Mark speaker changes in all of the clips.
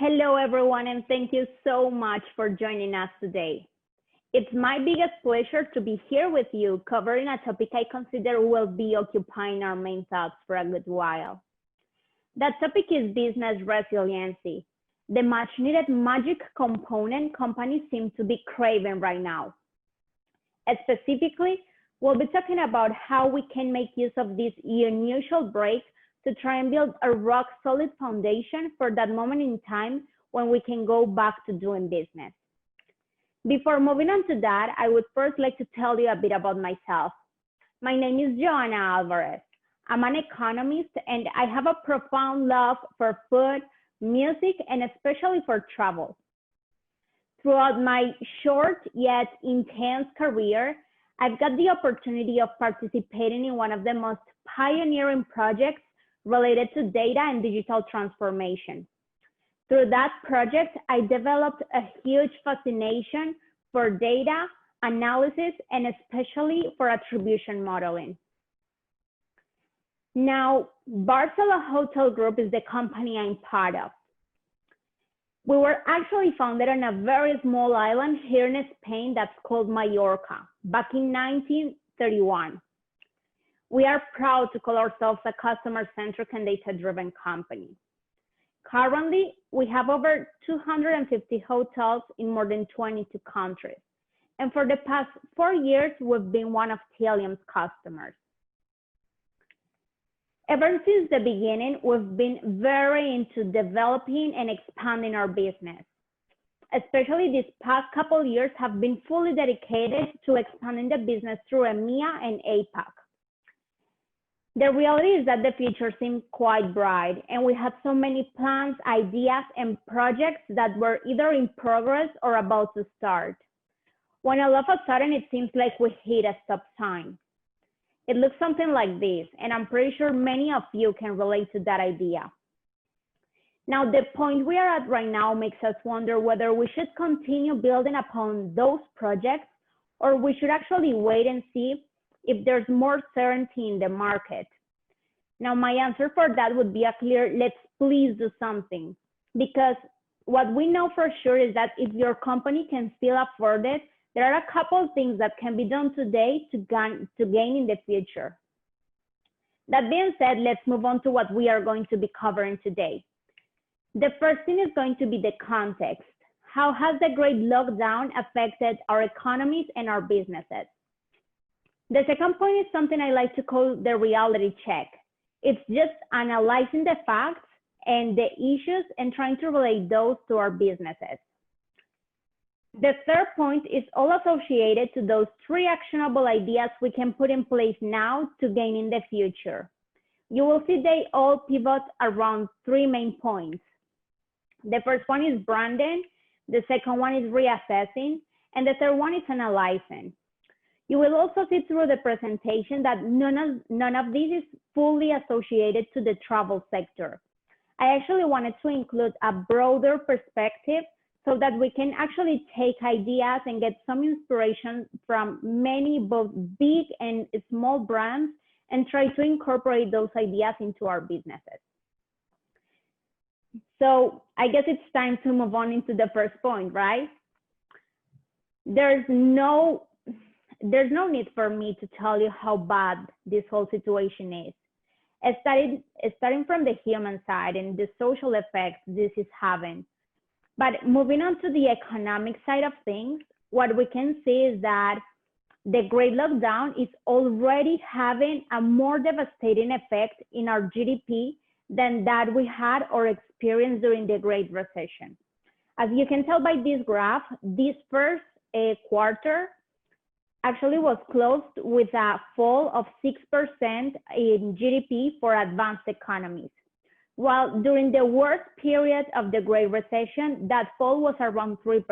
Speaker 1: Hello, everyone, and thank you so much for joining us today. It's my biggest pleasure to be here with you, covering a topic I consider will be occupying our main thoughts for a good while. That topic is business resiliency, the much needed magic component companies seem to be craving right now. Specifically, we'll be talking about how we can make use of this unusual break to try and build a rock solid foundation for that moment in time when we can go back to doing business. Before moving on to that, I would first like to tell you a bit about myself. My name is Joanna Alvarez. I'm an economist and I have a profound love for food, music, and especially for travel. Throughout my short yet intense career, I've got the opportunity of participating in one of the most pioneering projects related to data and digital transformation. Through that project, I developed a huge fascination for data analysis and especially for attribution modeling. Now, Barcelona Hotel Group is the company I'm part of. We were actually founded on a very small island here in Spain that's called Mallorca back in 1931. We are proud to call ourselves a customer-centric and data-driven company. Currently, we have over 250 hotels in more than 22 countries. And for the past 4 years, we've been one of Telium's customers. Ever since the beginning, we've been very into developing and expanding our business. Especially these past couple of years have been fully dedicated to expanding the business through EMEA and APAC. The reality is that the future seemed quite bright, and we had so many plans, ideas, and projects that were either in progress or about to start. When all of a sudden, it seems like we hit a stop sign. It looks something like this, and I'm pretty sure many of you can relate to that idea. Now, the point we are at right now makes us wonder whether we should continue building upon those projects, or we should actually wait and see if there's more certainty in the market. Now, my answer for that would be a clear, let's please do something. Because what we know for sure is that if your company can still afford it, there are a couple of things that can be done today to gain in the future. That being said, let's move on to what we are going to be covering today. The first thing is going to be the context. How has the great lockdown affected our economies and our businesses? The second point is something I like to call the reality check. It's just analyzing the facts and the issues and trying to relate those to our businesses. The third point is all associated to those 3 actionable ideas we can put in place now to gain in the future. You will see they all pivot around 3 main points. The first one is branding, the second one is reassessing, and the third one is analyzing. You will also see through the presentation that none of this is fully associated to the travel sector. I actually wanted to include a broader perspective so that we can actually take ideas and get some inspiration from many both big and small brands and try to incorporate those ideas into our businesses. So I guess it's time to move on into the first point, right? There's no need for me to tell you how bad this whole situation is. Starting from the human side and the social effects this is having. But moving on to the economic side of things, what we can see is that the great lockdown is already having a more devastating effect in our GDP than that we had or experienced during the Great Recession. As you can tell by this graph, this first quarter actually was closed with a fall of 6% in GDP for advanced economies. While during the worst period of the Great Recession, that fall was around 3%.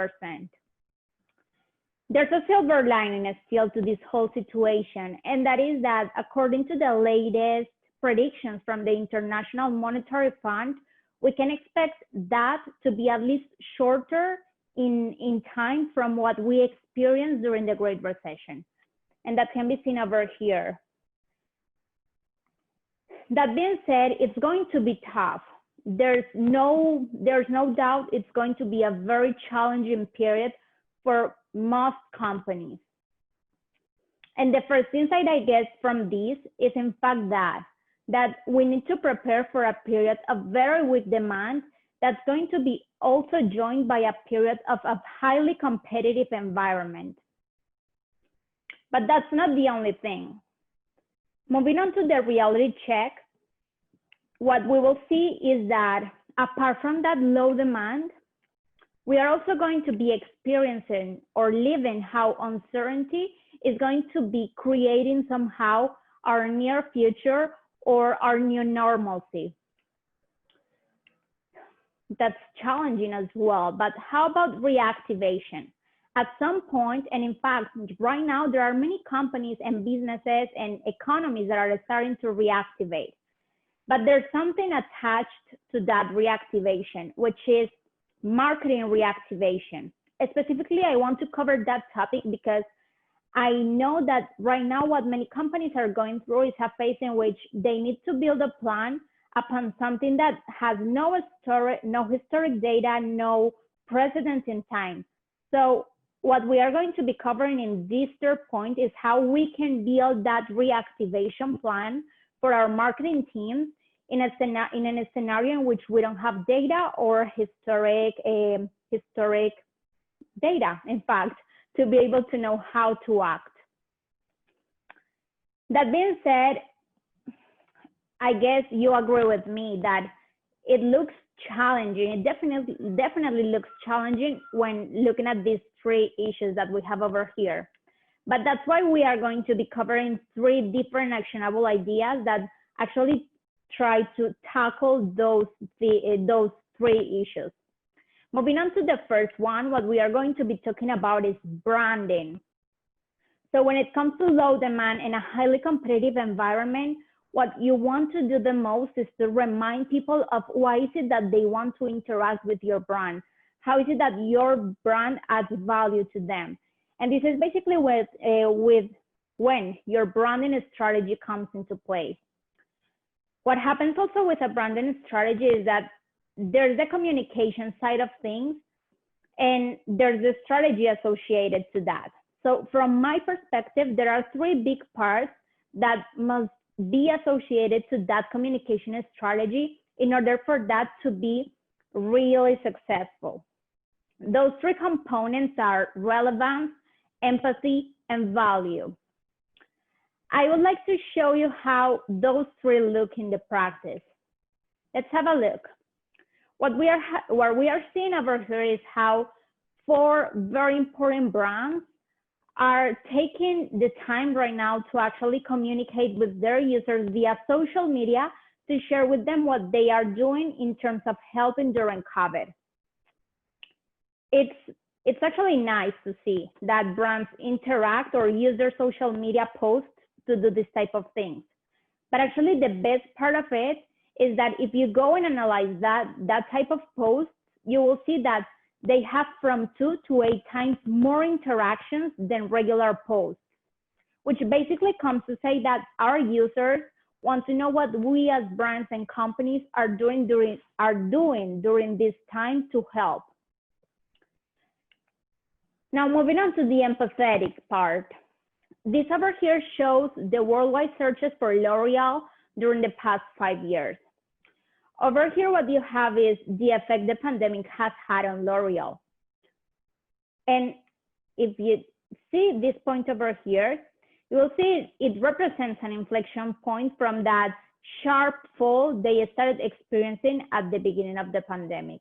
Speaker 1: There's a silver lining still to this whole situation, and that is that according to the latest predictions from the International Monetary Fund, we can expect that to be at least shorter in time from what we experienced during the Great Recession. And that can be seen over here. That being said, it's going to be tough. there's no doubt it's going to be a very challenging period for most companies. And the first insight I get from this is in fact that we need to prepare for a period of very weak demand that's going to be also joined by a period of a highly competitive environment. But that's not the only thing. Moving on to the reality check, what we will see is that apart from that low demand, we are also going to be experiencing or living how uncertainty is going to be creating somehow our near future or our new normalcy. That's challenging as well, but how about reactivation? At some point, and in fact, right now, there are many companies and businesses and economies that are starting to reactivate. But there's something attached to that reactivation, which is marketing reactivation. Specifically, I want to cover that topic because I know that right now what many companies are going through is a phase in which they need to build a plan upon something that has no historic data, no precedence in time. So what we are going to be covering in this third point is how we can build that reactivation plan for our marketing teams in a scenario in which we don't have data or historic data, in fact, to be able to know how to act. That being said, I guess you agree with me that it looks challenging. It definitely looks challenging when looking at these three issues that we have over here. But that's why we are going to be covering three different actionable ideas that actually try to tackle those three issues. Moving on to the first one, what we are going to be talking about is branding. So when it comes to low demand in a highly competitive environment, what you want to do the most is to remind people of why is it that they want to interact with your brand? How is it that your brand adds value to them? And this is basically with when your branding strategy comes into play. What happens also with a branding strategy is that there's the communication side of things and there's the strategy associated to that. So from my perspective, there are three big parts that must be associated to that communication strategy in order for that to be really successful. Those three components are relevance, empathy, and value. I would like to show you how those three look in the practice. Let's have a look. What we are seeing over here is how four very important brands are taking the time right now to actually communicate with their users via social media to share with them what they are doing in terms of helping during COVID. It's actually nice to see that brands interact or use their social media posts to do this type of things. But actually the best part of it is that if you go and analyze that type of posts, you will see that they have from 2 to 8 times more interactions than regular posts, which basically comes to say that our users want to know what we as brands and companies are doing during this time to help. Now moving on to the empathetic part. This over here shows the worldwide searches for L'Oreal during the past 5 years. Over here, what you have is the effect the pandemic has had on L'Oreal. And if you see this point over here, you will see it represents an inflection point from that sharp fall they started experiencing at the beginning of the pandemic.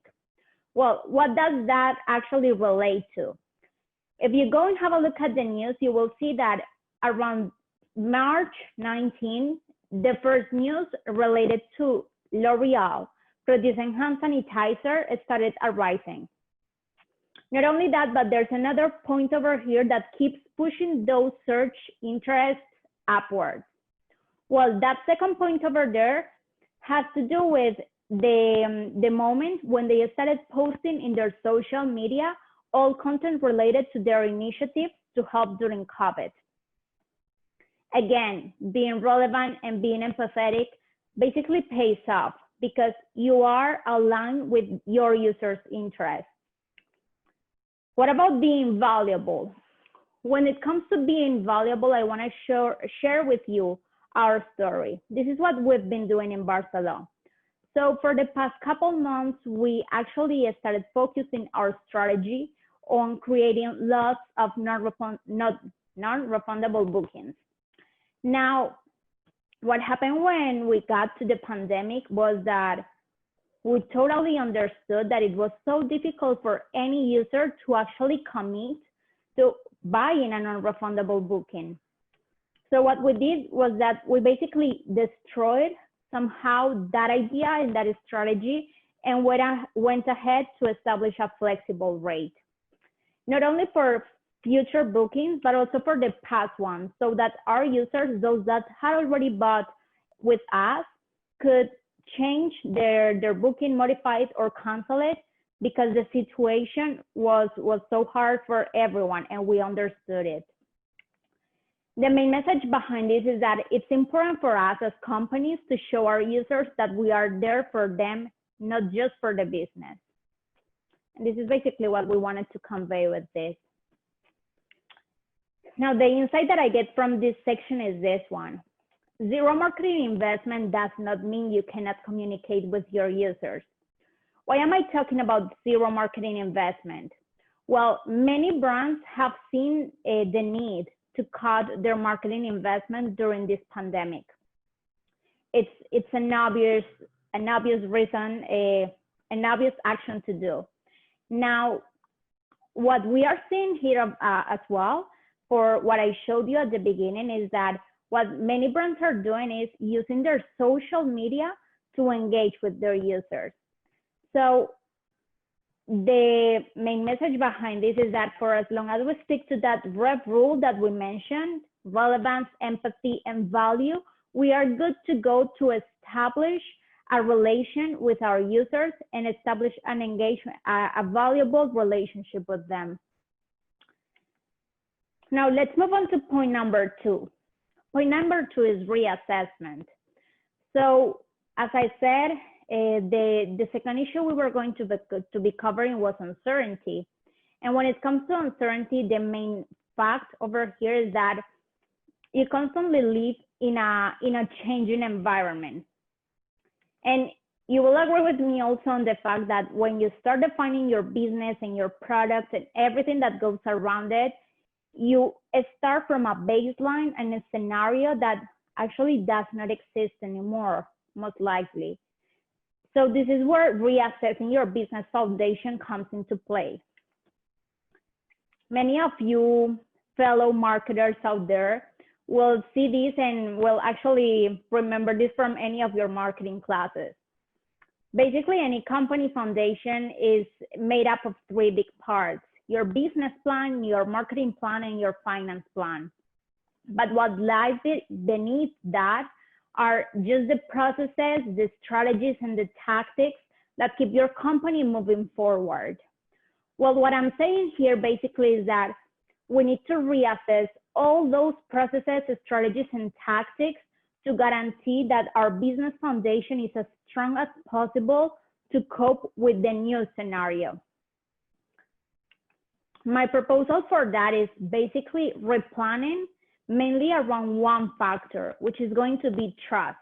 Speaker 1: Well, what does that actually relate to? If you go and have a look at the news, you will see that around March 19, the first news related to L'Oreal producing hand sanitizer started arising. Not only that, but there's another point over here that keeps pushing those search interests upwards. Well, that second point over there has to do with the moment when they started posting in their social media all content related to their initiatives to help during COVID. Again, being relevant and being empathetic basically pays off because you are aligned with your users' interests. What about being valuable? When it comes to being valuable, I want to share with you our story. This is what we've been doing in Barcelona. So for the past couple months, we actually started focusing our strategy on creating lots of non-refundable bookings. Now, what happened when we got to the pandemic was that we totally understood that it was so difficult for any user to actually commit to buying a non-refundable booking. So what we did was that we basically destroyed somehow that idea and that strategy and went ahead to establish a flexible rate, not only for future bookings, but also for the past ones, so that our users, those that had already bought with us, could change their booking, modify it, or cancel it, because the situation was so hard for everyone and we understood it. The main message behind this is that it's important for us as companies to show our users that we are there for them, not just for the business. And this is basically what we wanted to convey with this. Now, the insight that I get from this section is this one. Zero marketing investment does not mean you cannot communicate with your users. Why am I talking about zero marketing investment? Well, many brands have seen the need to cut their marketing investment during this pandemic. It's an obvious reason, an obvious action to do. Now, what we are seeing here as well, for what I showed you at the beginning, is that what many brands are doing is using their social media to engage with their users. So the main message behind this is that for as long as we stick to that REV rule that we mentioned, relevance, empathy, and value, we are good to go to establish a relation with our users and establish an engagement, a valuable relationship with them. Now let's move on to point number 2. Point number 2 is reassessment. So as I said, the second issue we were going to be covering was uncertainty. And when it comes to uncertainty, the main fact over here is that you constantly live in a changing environment. And you will agree with me also on the fact that when you start defining your business and your products and everything that goes around it, you start from a baseline and a scenario that actually does not exist anymore, most likely. So this is where reassessing your business foundation comes into play. Many of you fellow marketers out there will see this and will actually remember this from any of your marketing classes. Basically, any company foundation is made up of 3 big parts: your business plan, your marketing plan, and your finance plan. But what lies beneath that are just the processes, the strategies, and the tactics that keep your company moving forward. Well, what I'm saying here basically is that we need to reassess all those processes, strategies, and tactics to guarantee that our business foundation is as strong as possible to cope with the new scenario. My proposal for that is basically replanning mainly around one factor, which is going to be trust.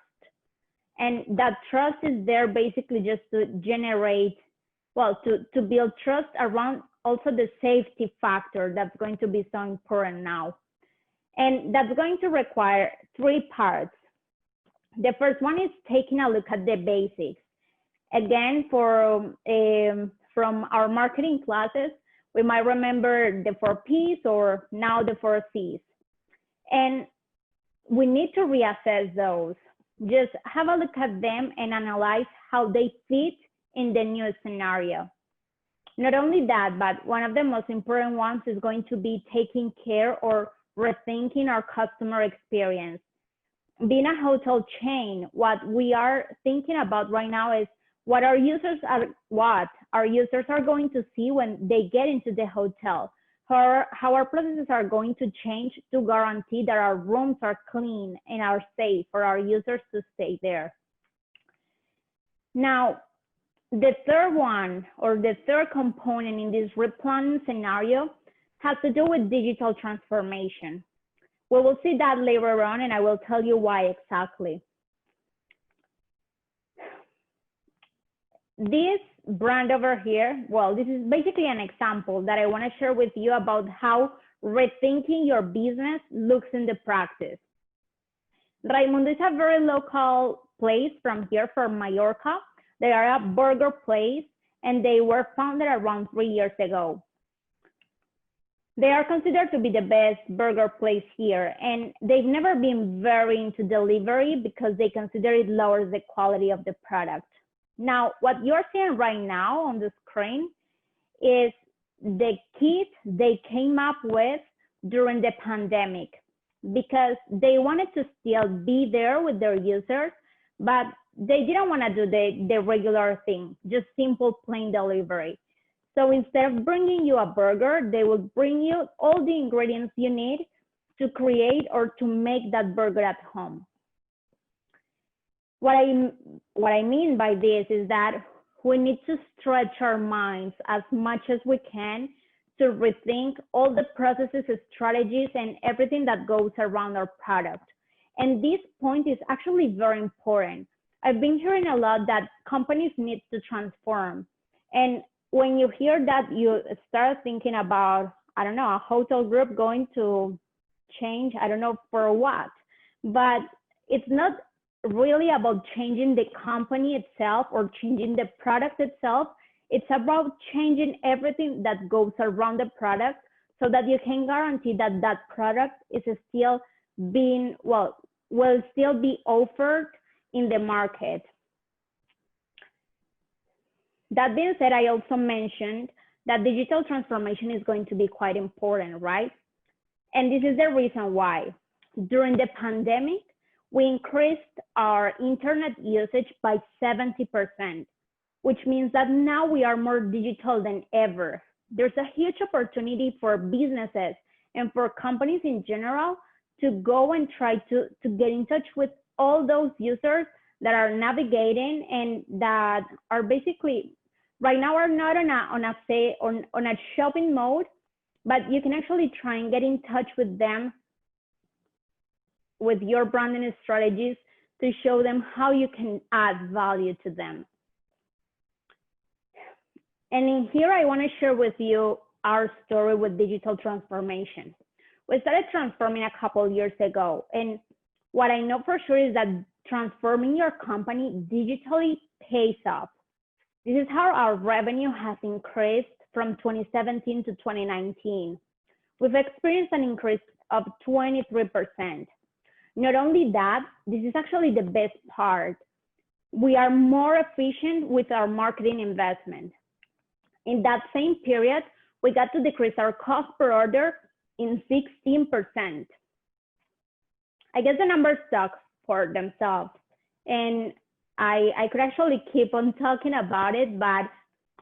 Speaker 1: And that trust is there basically just to generate, well, to build trust around also the safety factor that's going to be so important now. And that's going to require 3 parts. The first one is taking a look at the basics. Again, from our marketing classes, we might remember the 4 Ps or now the 4 Cs. And we need to reassess those. Just have a look at them and analyze how they fit in the new scenario. Not only that, but one of the most important ones is going to be taking care or rethinking our customer experience. Being a hotel chain, what we are thinking about right now is what our users are going to see when they get into the hotel. How our processes are going to change to guarantee that our rooms are clean and are safe for our users to stay there. Now, the third one, or the third component in this replanning scenario, has to do with digital transformation. We will see that later on, and I will tell you why exactly. This brand over here, well, this is basically an example that I want to share with you about how rethinking your business looks in the practice. Raimundo is a very local place from here, from Mallorca. They are a burger place, and they were founded around 3 years ago. They are considered to be the best burger place here, and they've never been very into delivery because they consider it lowers the quality of the product. Now, what you're seeing right now on the screen is the kit they came up with during the pandemic, because they wanted to still be there with their users, but they didn't want to do the regular thing, just simple plain delivery. So instead of bringing you a burger, they will bring you all the ingredients you need to create or to make that burger at home. What I mean by this is that we need to stretch our minds as much as we can to rethink all the processes, strategies, and everything that goes around our product. And this point is actually very important. I've been hearing a lot that companies need to transform. And when you hear that, you start thinking about, I don't know, a hotel group going to change, I don't know for what, but it's not really about changing the company itself or changing the product itself. It's about changing everything that goes around the product so that you can guarantee that that product is still being, well, will still be offered in the market. That being said, I also mentioned that digital transformation is going to be quite important, right? And this is the reason why. During the pandemic, we increased our internet usage by 70%, which means that now we are more digital than ever. There's a huge opportunity for businesses and for companies in general to go and try to get in touch with all those users that are navigating and that are basically right now are not on a shopping mode, but you can actually try and get in touch with them with your branding strategies to show them how you can add value to them. And in here, I want to share with you our story with digital transformation. We started transforming a couple of years ago, and what I know for sure is that transforming your company digitally pays off. This is how our revenue has increased from 2017 to 2019. We've experienced an increase of 23%. Not only that, this is actually the best part. We are more efficient with our marketing investment. In that same period, we got to decrease our cost per order in 16%. I guess the numbers talk for themselves. And I could actually keep on talking about it, but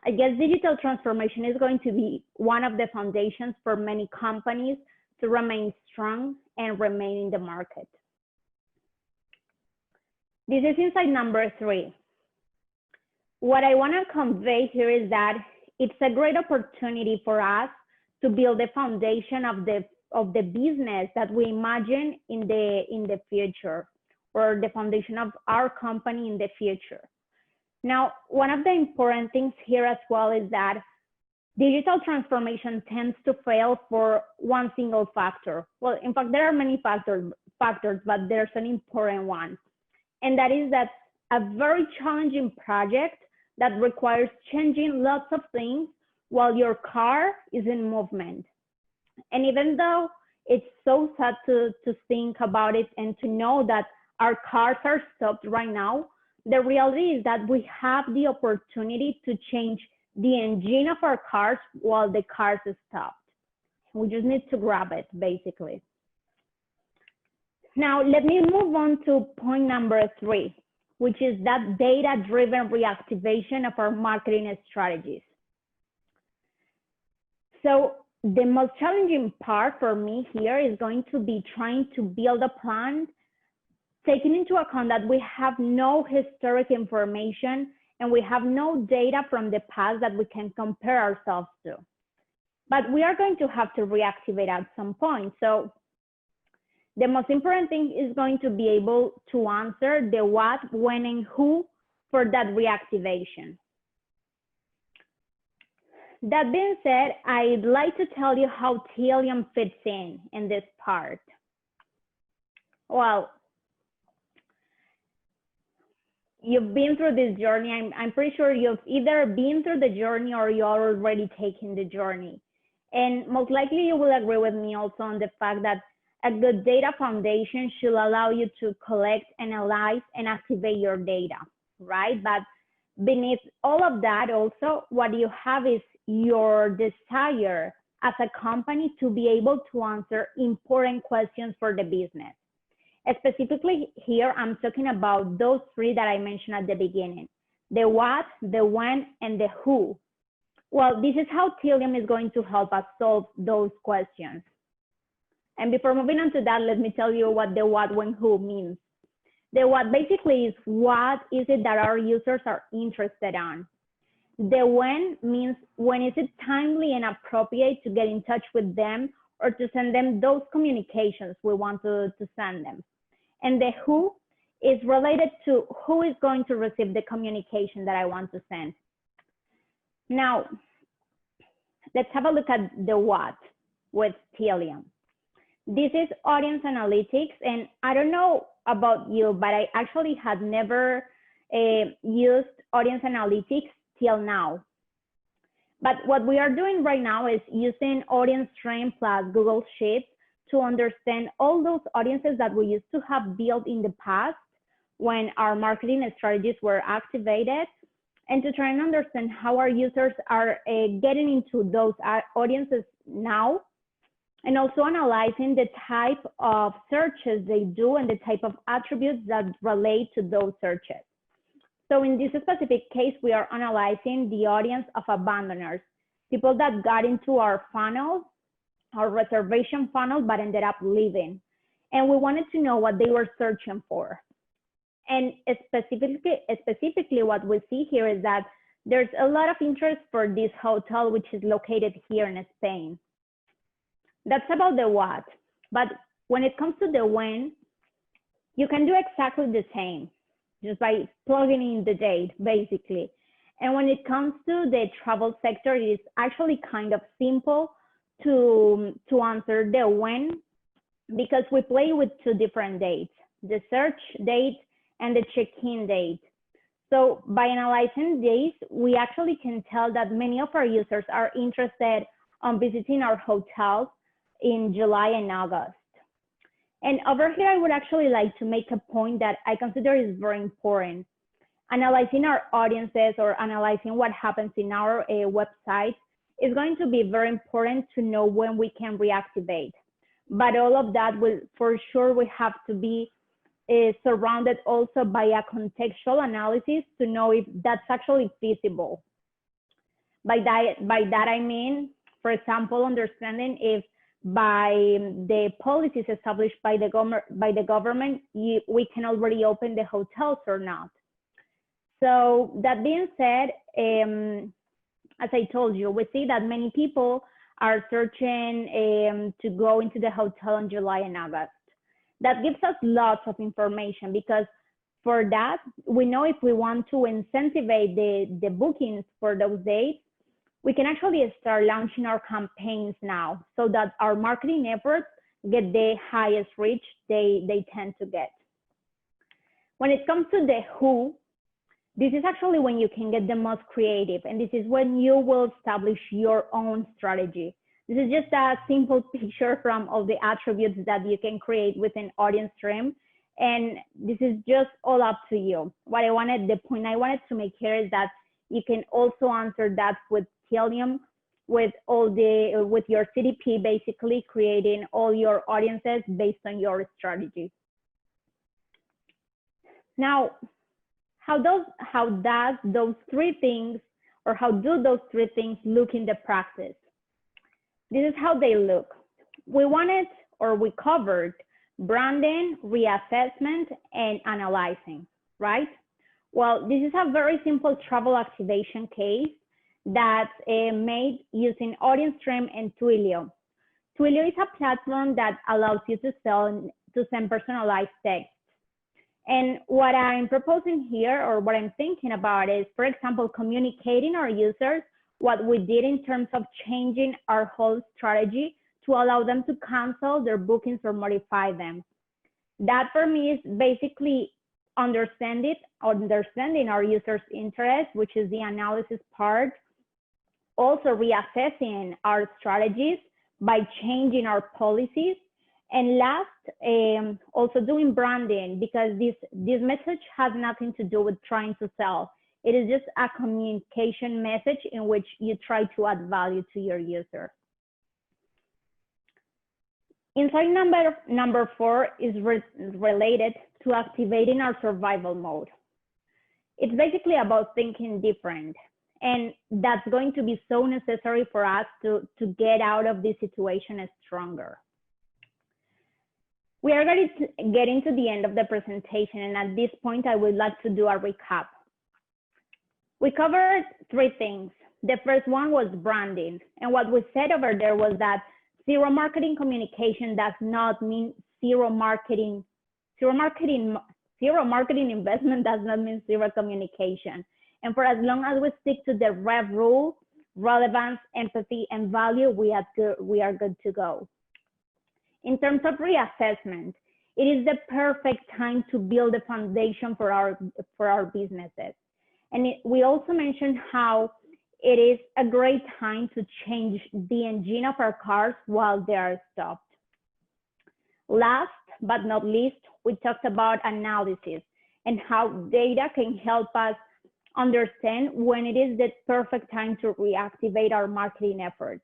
Speaker 1: I guess digital transformation is going to be one of the foundations for many companies to remain strong and remain in the market. This is insight number 3. What I want to convey here is that it's a great opportunity for us to build the foundation of the business that we imagine in the future, or the foundation of our company in the future. Now, one of the important things here as well is that digital transformation tends to fail for one single factor. Well, in fact, there are many factors, but there's an important one. And that is that a very challenging project that requires changing lots of things while your car is in movement. And even though it's so sad to think about it and to know that our cars are stopped right now, the reality is that we have the opportunity to change the engine of our cars while the cars is stopped. We just need to grab it, basically. Now, let me move on to point number 3, which is that data-driven reactivation of our marketing strategies. So the most challenging part for me here is going to be trying to build a plan, taking into account that we have no historic information and we have no data from the past that we can compare ourselves to. But we are going to have to reactivate at some point. So the most important thing is going to be able to answer the what, when, and who for that reactivation. That being said, I'd like to tell you how Telium fits in this part. Well, you've been through this journey. I'm pretty sure you've either been through the journey or you're already taking the journey. And most likely you will agree with me also on the fact that a good data foundation should allow you to collect, analyze, and activate your data, right? But beneath all of that also, what you have is your desire as a company to be able to answer important questions for the business. Specifically here, I'm talking about those three that I mentioned at the beginning: the what, the when, and the who. Well, this is how Telium is going to help us solve those questions. And before moving on to that, let me tell you what the what, when, who means. The what basically is what is it that our users are interested in. The when means when is it timely and appropriate to get in touch with them or to send them those communications we want to send them. And the who is related to who is going to receive the communication that I want to send. Now, let's have a look at the what with Telium. This is audience analytics, and I don't know about you, but I actually had never used audience analytics till now. But what we are doing right now is using Audience Stream plus Google Sheets to understand all those audiences that we used to have built in the past when our marketing strategies were activated, and to try and understand how our users are getting into those audiences now, and also analyzing the type of searches they do and the type of attributes that relate to those searches. So in this specific case, we are analyzing the audience of abandoners, people that got into our funnel, our reservation funnel, but ended up leaving. And we wanted to know what they were searching for. And specifically what we see here is that there's a lot of interest for this hotel, which is located here in Spain. That's about the what. But when it comes to the when, you can do exactly the same, just by plugging in the date, basically. And when it comes to the travel sector, it is actually kind of simple to answer the when, because we play with two different dates, the search date and the check-in date. So by analyzing these, we actually can tell that many of our users are interested on visiting our hotels in July and August. And over here, I would actually like to make a point that I consider is very important. Analyzing our audiences or analyzing what happens in our website is going to be very important to know when we can reactivate. But all of that will, for sure, we have to be surrounded also by a contextual analysis to know if that's actually feasible. By that I mean, for example, understanding if by the policies established by the government, we can already open the hotels or not. So that being said, as I told you, we see that many people are searching to go into the hotel in July and August. That gives us lots of information, because for that, we know if we want to incentivize the bookings for those dates, we can actually start launching our campaigns now so that our marketing efforts get the highest reach they tend to get. When it comes to the who, this is actually when you can get the most creative, and this is when you will establish your own strategy. This is just a simple picture from all the attributes that you can create within Audience Stream, and this is just all up to you. The point I wanted to make here is that you can also answer that with Telium, with your CDP, basically creating all your audiences based on your strategy. Now, how do those three things look in the practice? This is how they look. We covered branding, reassessment, and analyzing, right? Well, this is a very simple travel activation case that's made using AudienceStream and Twilio. Twilio is a platform that allows you to send personalized text. And what I'm proposing here, or what I'm thinking about is, for example, communicating our users what we did in terms of changing our whole strategy to allow them to cancel their bookings or modify them. That for me is basically understanding our users' interest, which is the analysis part. Also reassessing our strategies by changing our policies. And last, also doing branding, because this message has nothing to do with trying to sell. It is just a communication message in which you try to add value to your user. Insight number 4 is related to activating our survival mode. It's basically about thinking different. And that's going to be so necessary for us to get out of this situation as stronger. We are going to get into the end of the presentation, and at this point, I would like to do a recap. We covered 3 things. The first one was branding, and what we said over there was that zero marketing communication does not mean zero marketing investment does not mean zero communication. And for as long as we stick to the REV rule, relevance, empathy, and value, we are good to go. In terms of reassessment, it is the perfect time to build a foundation for our businesses. And we also mentioned how it is a great time to change the engine of our cars while they are stopped. Last but not least, we talked about analysis and how data can help us understand when it is the perfect time to reactivate our marketing efforts.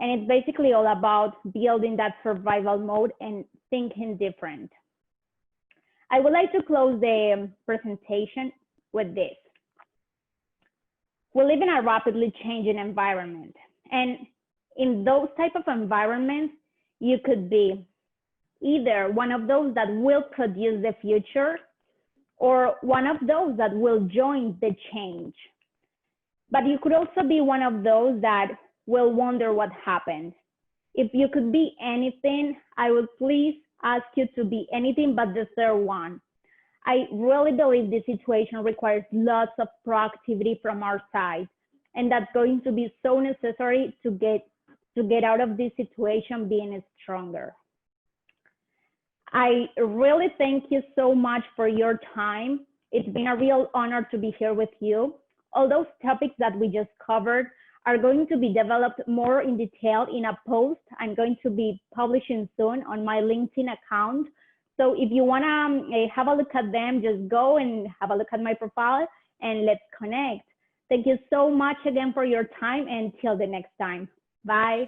Speaker 1: And it's basically all about building that survival mode and thinking different. I would like to close the presentation with this. We live in a rapidly changing environment. And in those type of environments, you could be either one of those that will produce the future or one of those that will join the change. But you could also be one of those that will wonder what happened. If you could be anything, I would please ask you to be anything but the third one. I really believe this situation requires lots of proactivity from our side, and that's going to be so necessary to get out of this situation being stronger. I really thank you so much for your time. It's been a real honor to be here with you. All those topics that we just covered are going to be developed more in detail in a post I'm going to be publishing soon on my LinkedIn account. So if you want to have a look at them, just go and have a look at my profile and let's connect. Thank you so much again for your time, and till the next time. Bye.